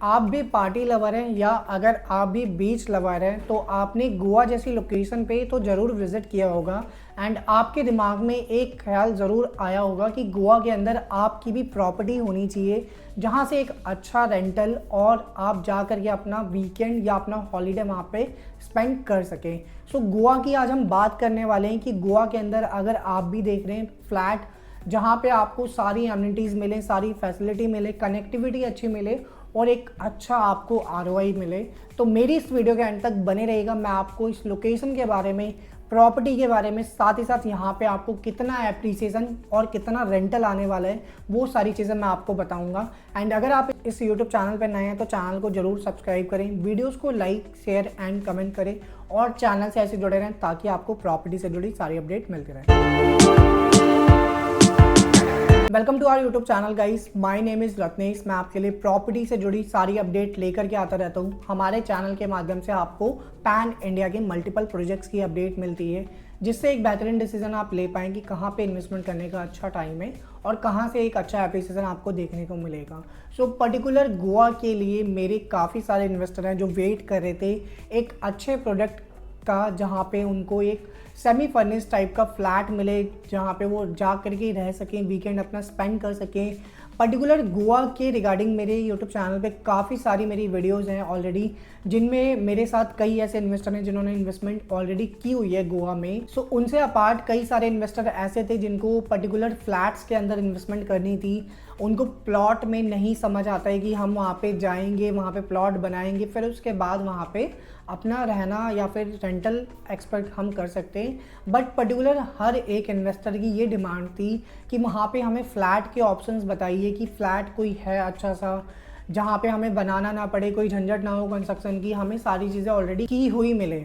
आप भी party lover हैं या अगर आप भी बीच लवर हैं तो आपने गोवा जैसी लोकेशन पे तो ज़रूर विज़िट किया होगा। एंड आपके दिमाग में एक ख्याल ज़रूर आया होगा कि गोवा के अंदर आपकी भी प्रॉपर्टी होनी चाहिए जहाँ से एक अच्छा रेंटल और आप जा कर के अपना वीकेंड या अपना हॉलीडे वहाँ पे स्पेंड कर सकें। सो गोवा की आज हम बात करने वाले हैं कि गोवा के अंदर अगर आप भी देख रहे हैं फ्लैट जहाँ पे आपको सारी एमिनिटीज़ मिले, सारी फैसिलिटी मिले, कनेक्टिविटी अच्छी मिले और एक अच्छा आपको आरओआई मिले, तो मेरी इस वीडियो के एंड तक बने रहेगा। मैं आपको इस लोकेशन के बारे में, प्रॉपर्टी के बारे में, साथ ही साथ यहाँ पे आपको कितना एप्रिसिएशन और कितना रेंटल आने वाला है वो सारी चीज़ें मैं आपको बताऊंगा। एंड अगर आप इस यूट्यूब चैनल पर नए हैं तो चैनल को जरूर सब्सक्राइब करें, वीडियोस को लाइक शेयर एंड कमेंट करें और चैनल से ऐसे जुड़े रहें ताकि आपको प्रॉपर्टी से जुड़ी सारी अपडेट मिलती रहे। Welcome to our YouTube channel guys, my name is Ratnesh. मैं आपके लिए प्रॉपर्टी से जुड़ी सारी अपडेट लेकर के आता रहता हूँ। हमारे चैनल के माध्यम से आपको पैन इंडिया के मल्टीपल प्रोजेक्ट्स की अपडेट मिलती है जिससे एक बेहतरीन डिसीजन आप ले पाएँ कि कहाँ पे इन्वेस्टमेंट करने का अच्छा टाइम है और कहाँ से एक अच्छा एप्रिसिएशन आपको देखने को मिलेगा। सो पर्टिकुलर गोवा के लिए मेरे काफ़ी सारे इन्वेस्टर हैं जो वेट कर रहे थे एक अच्छे प्रोडक्ट का जहाँ पे उनको एक सेमी फर्निश टाइप का फ्लैट मिले जहाँ पे वो जा करके रह सकें, वीकेंड अपना स्पेंड कर सकें। पर्टिकुलर गोवा के रिगार्डिंग मेरे यूट्यूब चैनल पे काफ़ी सारी मेरी वीडियोस हैं ऑलरेडी, जिनमें मेरे साथ कई ऐसे इन्वेस्टर हैं जिन्होंने इन्वेस्टमेंट ऑलरेडी की हुई है गोवा में। सो उनसे अपार्ट कई सारे इन्वेस्टर ऐसे थे जिनको पर्टिकुलर फ्लैट्स के अंदर इन्वेस्टमेंट करनी थी। उनको प्लॉट में नहीं समझ आता है कि हम वहाँ पे जाएंगे, वहाँ पे प्लॉट बनाएंगे, फिर उसके बाद वहाँ पे अपना रहना या फिर रेंटल एक्सपेक्ट हम कर सकते हैं। बट पर्टिकुलर हर एक इन्वेस्टर की ये डिमांड थी कि वहाँ पे हमें फ़्लैट के ऑप्शंस बताइए कि फ़्लैट कोई है अच्छा सा जहाँ पे हमें बनाना ना पड़े, कोई झंझट ना हो कंस्ट्रक्शन की, हमें सारी चीज़ें ऑलरेडी की हुई मिले।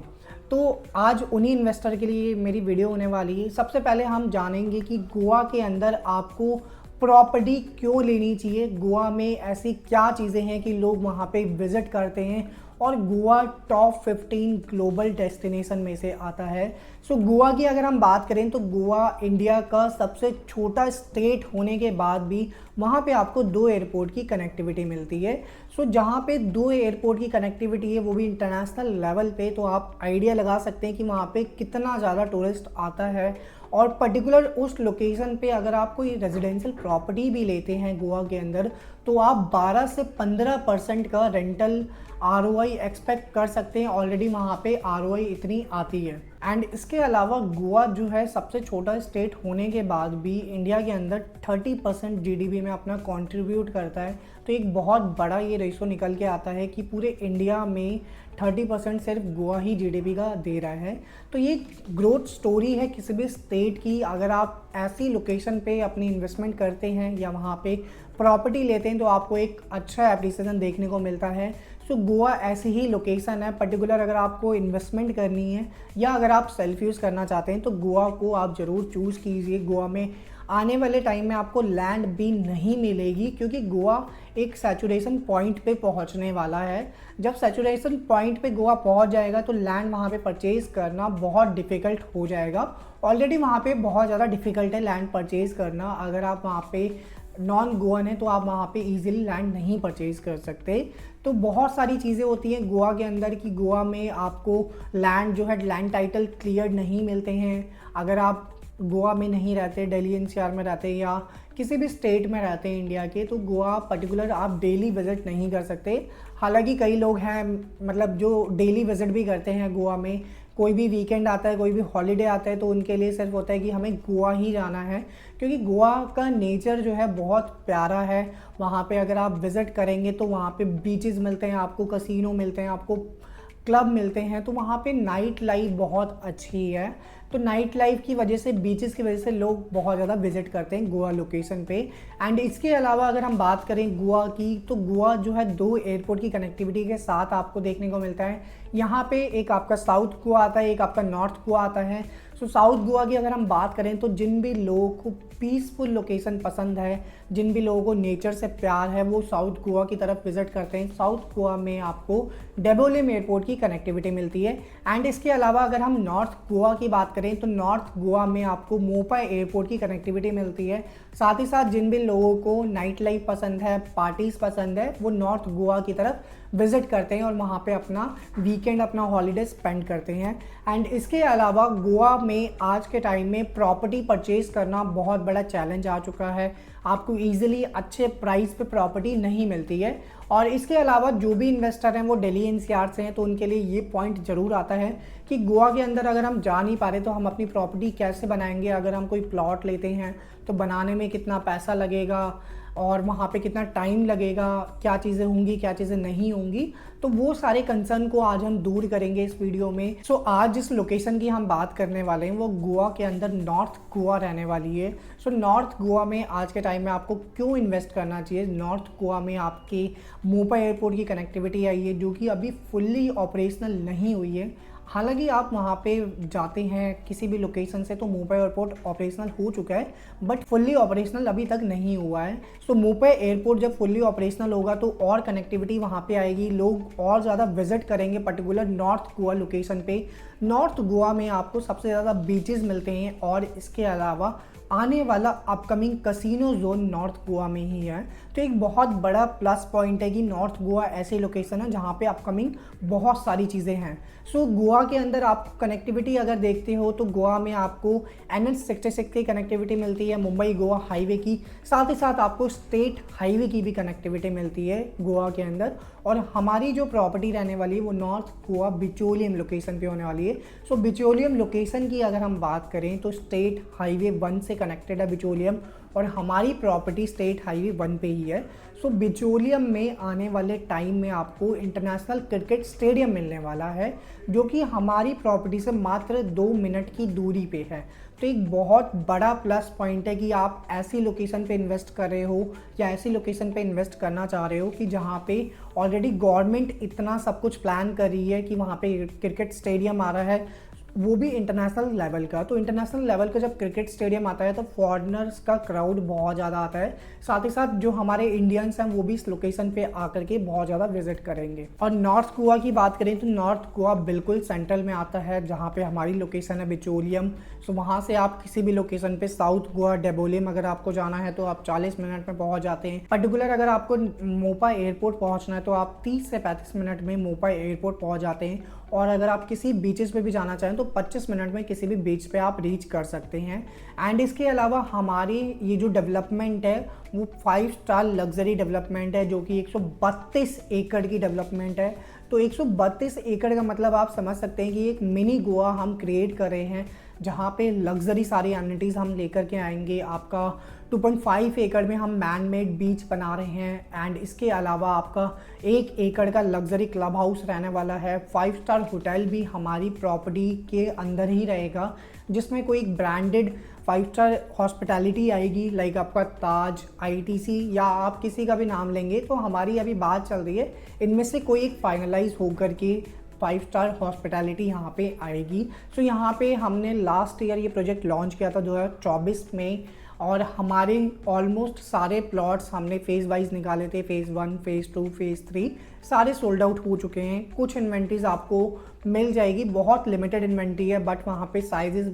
तो आज उन्हीं इन्वेस्टर के लिए मेरी वीडियो होने वाली है। सबसे पहले हम जानेंगे कि गोवा के अंदर आपको प्रॉपर्टी क्यों लेनी चाहिए, गोवा में ऐसी क्या चीज़ें हैं कि लोग वहाँ पे विज़िट करते हैं और गोवा टॉप 15 ग्लोबल डेस्टिनेशन में से आता है। सो गोवा की अगर हम बात करें तो गोवा इंडिया का सबसे छोटा स्टेट होने के बाद भी वहाँ पे आपको 2 एयरपोर्ट की कनेक्टिविटी मिलती है। सो जहाँ पे 2 एयरपोर्ट की कनेक्टिविटी है वो भी इंटरनेशनल लेवल पे, तो आप आइडिया लगा सकते हैं कि वहाँ पे कितना ज़्यादा टूरिस्ट आता है। और पर्टिकुलर उस लोकेशन पे अगर आप कोई रेजिडेंशियल प्रॉपर्टी भी लेते हैं गोवा के अंदर तो आप 12 से 15% का रेंटल आरओआई एक्सपेक्ट कर सकते हैं। ऑलरेडी वहाँ पे आरओआई इतनी आती है। एंड इसके अलावा गोवा जो है सबसे छोटा स्टेट होने के बाद भी इंडिया के अंदर 30% जीडीपी में अपना कंट्रीब्यूट करता है। तो एक बहुत बड़ा ये रेशो निकल के आता है कि पूरे इंडिया में 30% सिर्फ गोवा ही जीडीपी का दे रहा है। तो ये ग्रोथ स्टोरी है किसी भी स्टेट की। अगर आप ऐसी लोकेशन पे अपनी इन्वेस्टमेंट करते हैं या वहाँ पे प्रॉपर्टी लेते हैं तो आपको एक अच्छा एप्रिसिएशन देखने को मिलता है। सो गोवा ऐसी ही लोकेशन है। पर्टिकुलर अगर आपको इन्वेस्टमेंट करनी है या अगर आप सेल्फ यूज़ करना चाहते हैं तो गोवा को आप ज़रूर चूज़ कीजिए। गोवा में आने वाले टाइम में आपको लैंड भी नहीं मिलेगी क्योंकि गोवा एक सैचुरेशन पॉइंट पे पहुंचने वाला है। जब सैचुरेशन पॉइंट पे गोवा पहुंच जाएगा तो लैंड वहां पे परचेज़ करना बहुत डिफ़िकल्ट हो जाएगा। ऑलरेडी वहां पे बहुत ज़्यादा डिफ़िकल्ट है लैंड परचेज़ करना। अगर आप वहां पे नॉन गोवन है तो आप वहाँ पे इजीली लैंड नहीं परचेज़ कर सकते। तो बहुत सारी चीज़ें होती हैं गोवा के अंदर कि गोवा में आपको लैंड जो है लैंड टाइटल क्लियर नहीं मिलते हैं। अगर आप गोवा में नहीं रहते, दिल्ली एनसीआर में रहते या किसी भी स्टेट में रहते हैं इंडिया के, तो गोवा पर्टिकुलर आप डेली विज़िट नहीं कर सकते। हालांकि कई लोग हैं मतलब जो डेली विज़िट भी करते हैं गोवा में, कोई भी वीकेंड आता है, कोई भी हॉलीडे आता है तो उनके लिए सिर्फ होता है कि हमें गोवा ही जाना है क्योंकि गोवा का नेचर जो है बहुत प्यारा है। वहाँ पे अगर आप विज़िट करेंगे तो वहाँ पे बीचेस मिलते हैं आपको, कसिनो मिलते हैं आपको, क्लब मिलते हैं, तो वहाँ पे नाइट लाइफ बहुत अच्छी है। तो नाइट लाइफ की वजह से, बीचेस की वजह से लोग बहुत ज़्यादा विजिट करते हैं गोवा लोकेशन पे। एंड इसके अलावा अगर हम बात करें गोवा की तो गोवा जो है 2 एयरपोर्ट की कनेक्टिविटी के साथ आपको देखने को मिलता है। यहाँ पे एक आपका साउथ गोवा आता है, एक आपका नॉर्थ गोवा आता है। सो साउथ गोवा की अगर हम बात करें तो जिन भी लोगों को पीसफुल लोकेशन पसंद है, जिन भी लोगों को नेचर से प्यार है, वो साउथ गोवा की तरफ विजिट करते हैं। साउथ गोवा में आपको डेबोलिम एयरपोर्ट की कनेक्टिविटी मिलती है। एंड इसके अलावा अगर हम नॉर्थ गोवा की बात करें करें तो नॉर्थ गोवा में आपको मोपा एयरपोर्ट की कनेक्टिविटी मिलती है। साथ ही साथ जिन भी लोगों को नाइट लाइफ पसंद है, पार्टीज़ पसंद है, वो नॉर्थ गोवा की तरफ विज़िट करते हैं और वहाँ पे अपना वीकेंड, अपना हॉलीडे स्पेंड करते हैं। एंड इसके अलावा गोवा में आज के टाइम में प्रॉपर्टी परचेज़ करना बहुत बड़ा चैलेंज आ चुका है। आपको ईजिली अच्छे प्राइस पे प्रॉपर्टी नहीं मिलती है। और इसके अलावा जो भी इन्वेस्टर हैं वो दिल्ली एनसीआर से हैं, तो उनके लिए ये पॉइंट ज़रूर आता है कि गोवा के अंदर अगर हम जा नहीं पा रहे तो हम अपनी प्रॉपर्टी कैसे बनाएंगे। अगर हम कोई प्लॉट लेते हैं तो बनाने में कितना पैसा लगेगा और वहाँ पे कितना टाइम लगेगा, क्या चीज़ें होंगी, क्या चीज़ें नहीं होंगी। तो वो सारे कंसर्न को आज हम दूर करेंगे इस वीडियो में। सो आज जिस लोकेशन की हम बात करने वाले हैं वो गोवा के अंदर नॉर्थ गोवा रहने वाली है। सो नॉर्थ गोवा में आज के टाइम में आपको क्यों इन्वेस्ट करना चाहिए। नॉर्थ गोवा में आपके मोपा एयरपोर्ट की कनेक्टिविटी आई है जो कि अभी फुल्ली ऑपरेशनल नहीं हुई है। हालांकि आप वहाँ पे जाते हैं किसी भी लोकेशन से तो मोपा एयरपोर्ट ऑपरेशनल हो चुका है, बट फुल्ली ऑपरेशनल अभी तक नहीं हुआ है। सो मोपा एयरपोर्ट जब फुल्ली ऑपरेशनल होगा तो और कनेक्टिविटी वहाँ पे आएगी, लोग और ज़्यादा विजिट करेंगे पर्टिकुलर नॉर्थ गोवा लोकेशन पे। नॉर्थ गोवा में आपको सबसे ज़्यादा बीचेस मिलते हैं और इसके अलावा आने वाला upcoming casino zone north Goa में ही है। तो एक बहुत बड़ा प्लस पॉइंट है कि नॉर्थ गोवा ऐसी लोकेशन है जहाँ पे अपकमिंग बहुत सारी चीज़ें हैं। सो गोवा के अंदर आप कनेक्टिविटी अगर देखते हो तो गोवा में आपको NH66 की कनेक्टिविटी मिलती है, मुंबई गोवा हाईवे की। साथ ही साथ आपको स्टेट हाईवे की भी कनेक्टिविटी मिलती है गोवा के अंदर। और हमारी जो प्रॉपर्टी रहने वाली है वो नॉर्थ गोवा बिचोलियम लोकेशन पे होने वाली है। सो बिचोलियम लोकेशन की अगर हम बात करें तो स्टेट हाईवे 1 से कनेक्टेड है बिचोलियम, और हमारी प्रॉपर्टी स्टेट हाईवे 1 पे ही है। सो बिचोलियम में आने वाले टाइम में आपको इंटरनेशनल क्रिकेट स्टेडियम मिलने वाला है जो कि हमारी प्रॉपर्टी से मात्र 2 मिनट की दूरी पे है। तो एक बहुत बड़ा प्लस पॉइंट है कि आप ऐसी लोकेशन पे इन्वेस्ट कर रहे हो या ऐसी लोकेशन पे इन्वेस्ट करना चाह रहे हो कि जहाँ पे ऑलरेडी गवर्नमेंट इतना सब कुछ प्लान कर रही है कि वहाँ पे क्रिकेट स्टेडियम आ रहा है, वो भी इंटरनेशनल लेवल का। तो इंटरनेशनल लेवल का जब क्रिकेट स्टेडियम आता है तो फॉरेनर्स का क्राउड बहुत ज़्यादा आता है। साथ ही साथ जो हमारे इंडियंस हैं वो भी इस लोकेशन पे आकर के बहुत ज़्यादा विजिट करेंगे। और नॉर्थ गोवा की बात करें तो नॉर्थ गोवा बिल्कुल सेंट्रल में आता है जहाँ पे हमारी लोकेशन है बिचोलियम। सो वहाँ से आप किसी भी लोकेशन पे साउथ गोवा डेबोलिम अगर आपको जाना है तो आप 40 मिनट में पहुँच जाते हैं। पर्टिकुलर अगर आपको मोपा एयरपोर्ट पहुँचना है तो आप 30 से 35 मिनट में मोपा एयरपोर्ट पहुँच जाते हैं। और अगर आप किसी बीचेस पे भी जाना चाहें तो 25 मिनट में किसी भी बीच पे आप रीच कर सकते हैं। एंड इसके अलावा हमारी ये जो डेवलपमेंट है वो 5 स्टार लग्जरी डेवलपमेंट है जो कि 132 एकड़ की डेवलपमेंट है। तो 132 एकड़ का मतलब आप समझ सकते हैं कि एक मिनी गोवा हम क्रिएट कर रहे हैं जहाँ पे लग्जरी सारी एमिनिटीज़ हम लेकर के आएंगे। आपका 2.5 एकड़ में हम मैन मेड बीच बना रहे हैं। एंड इसके अलावा आपका 1 एकड़ का लग्जरी क्लब हाउस रहने वाला है। 5 स्टार होटल भी हमारी प्रॉपर्टी के अंदर ही रहेगा जिसमें कोई एक ब्रांडेड 5 स्टार हॉस्पिटैलिटी आएगी, लाइक आपका ताज, ITC या आप किसी का भी नाम लेंगे। तो हमारी अभी बात चल रही है इनमें से कोई एक फाइनलाइज होकर के 5 स्टार हॉस्पिटैलिटी यहाँ पे आएगी। सो यहाँ पे हमने लास्ट ईयर ये प्रोजेक्ट लॉन्च किया था 2024 में, और हमारे ऑलमोस्ट सारे प्लॉट्स हमने फेज़ वाइज निकाले थे। फेज़ 1, फेज़ 2, फेज़ 3 सारे सोल्ड आउट हो चुके हैं। कुछ इन्वेंट्रीज आपको मिल जाएगी, बहुत लिमिटेड इन्वेंट्री है, बट वहाँ पे साइजेस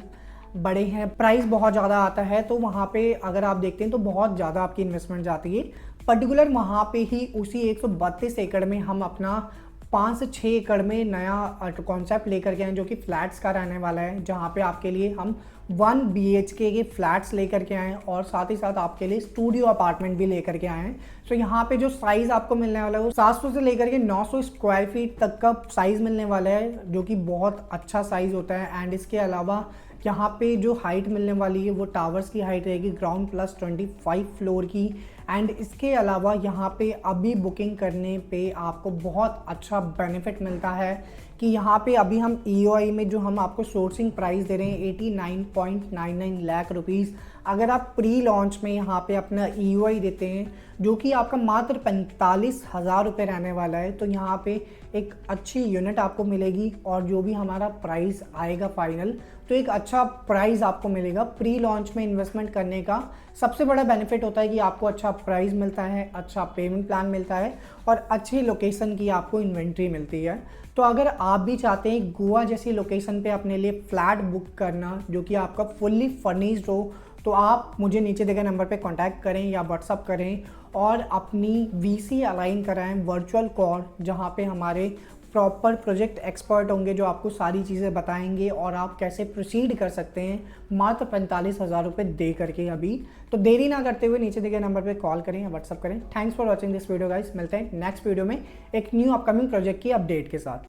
बड़े हैं, प्राइस बहुत ज़्यादा आता है। तो वहाँ पे अगर आप देखते हैं तो बहुत ज़्यादा आपकी इन्वेस्टमेंट जाती है। पर्टिकुलर वहाँ पे ही उसी 132 एकड़ में हम अपना 5 से 6 एकड़ में नया कॉन्सेप्ट लेकर के आए जो कि फ्लैट्स का रहने वाला है, जहाँ पे आपके लिए हम 1 BHK के फ्लैट्स लेकर के आए हैं और साथ ही साथ आपके लिए स्टूडियो अपार्टमेंट भी लेकर के आए हैं। तो यहाँ पे जो साइज़ आपको मिलने वाला है वो 700 से लेकर के 900 स्क्वायर फीट तक का साइज़ मिलने वाला है जो कि बहुत अच्छा साइज़ होता है। एंड इसके अलावा यहाँ पे जो हाइट मिलने वाली है वो टावर्स की हाइट रहेगी, ग्राउंड प्लस 25 फ्लोर की। एंड इसके अलावा यहाँ पे अभी बुकिंग करने पे आपको बहुत अच्छा बेनिफिट मिलता है कि यहाँ पे अभी हम EOI में जो हम आपको सोर्सिंग प्राइस दे रहे हैं 89.99 लाख रुपीज़, अगर आप प्री लॉन्च में यहाँ पे अपना EOI देते हैं जो कि आपका मात्र 45,000 रुपये रहने वाला है, तो यहाँ पे एक अच्छी यूनिट आपको मिलेगी और जो भी हमारा प्राइस आएगा फाइनल, तो एक अच्छा प्राइस आपको मिलेगा। प्री लॉन्च में इन्वेस्टमेंट करने का सबसे बड़ा बेनिफिट होता है कि आपको अच्छा प्राइस मिलता है, अच्छा पेमेंट प्लान मिलता है और अच्छी लोकेशन की आपको इन्वेंट्री मिलती है। तो अगर आप भी चाहते हैं गोवा जैसी लोकेशन पे अपने लिए फ्लैट बुक करना जो कि आपका फुल्ली फर्निश्ड हो, तो आप मुझे नीचे दिए गए नंबर पे कांटेक्ट करें या व्हाट्सअप करें और अपनी VC अलाइन कराएं वर्चुअल कॉल, जहां पे हमारे प्रॉपर प्रोजेक्ट एक्सपर्ट होंगे जो आपको सारी चीज़ें बताएंगे और आप कैसे प्रोसीड कर सकते हैं मात्र 45,000 रुपये दे करके अभी। तो देरी ना करते हुए नीचे दिए गए नंबर पे कॉल करें या व्हाट्सअप करें। Thanks for watching this video guys, मिलते हैं नेक्स्ट वीडियो में एक न्यू अपकमिंग प्रोजेक्ट की अपडेट के साथ।